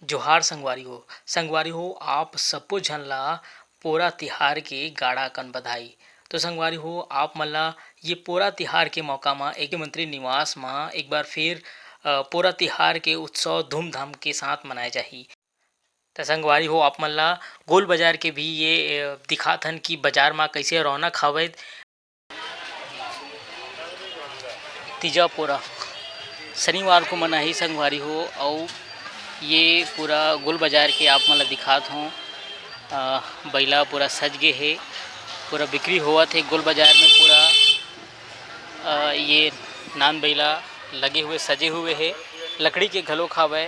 जोहार संगवारी हो आप सब्बो झन ला पोरा तिहार के गाड़ा कन बधाई। तो संगवारी हो आप मन ला ये पोरा तिहार के मौका में एक मंत्री निवास में एक बार फिर पोरा तिहार के उत्सव धूमधाम के साथ मनाए जाही। तो संगवारी हो आप मन ला गोल बाजार के भी ये दिखाथन कि बाजार में कैसे रौनक हवे। तीजा पोरा शनिवार को मनाही संगवारी हो और ये पूरा गोल बाजार के आप मन ला दिखात हूँ। बैला पूरा सज गे है, पूरा बिक्री होवत है गोल बाजार में। पूरा ये नान बैला लगे हुए सजे हुए है, लकड़ी के घलो खावे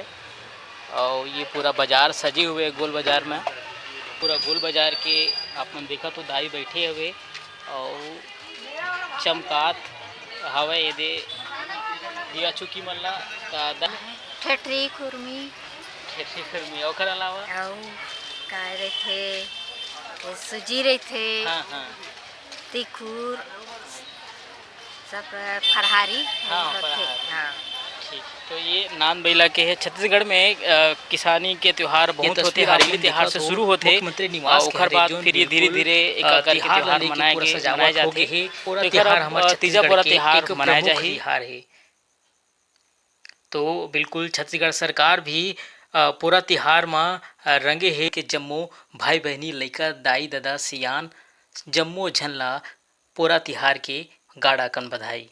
और ये पूरा बाजार सजे हुए गोल बाजार में। पूरा गोल बाजार के आप मन देखा तो दाई बैठे हुए और चमकात हवे ये दे दिया चुकी मन ला ठेठरी खुरमी ओकर अलावा अउ काय रथे सूजी रथे हाँ तिखुर सब फरहारी हाँ, रथे। फरहारी। हाँ ठीक। तो ये नान बैला के है छत्तीसगढ़ में किसानी के त्योहार बहुत होते, हरेली त्योहार से शुरू होते मुख्यमंत्री निवास और ओकर बाद फिर ये धीरे धीरे एक करके त्योहार मनाए जाते हैं। पूरा तो त्योहार हमारे तीजा पूरा त्योहार एक मनाया प्रमुख जाही। त्योहार है। तो बिल्कुल छत्तीसगढ़ सरकार भी पूरा तिहार में रंगे है कि जम्मो भाई बहनी लइका दाई दादा सियान जम्मो झन ला पूरा तिहार के गाड़ा कन बधाई।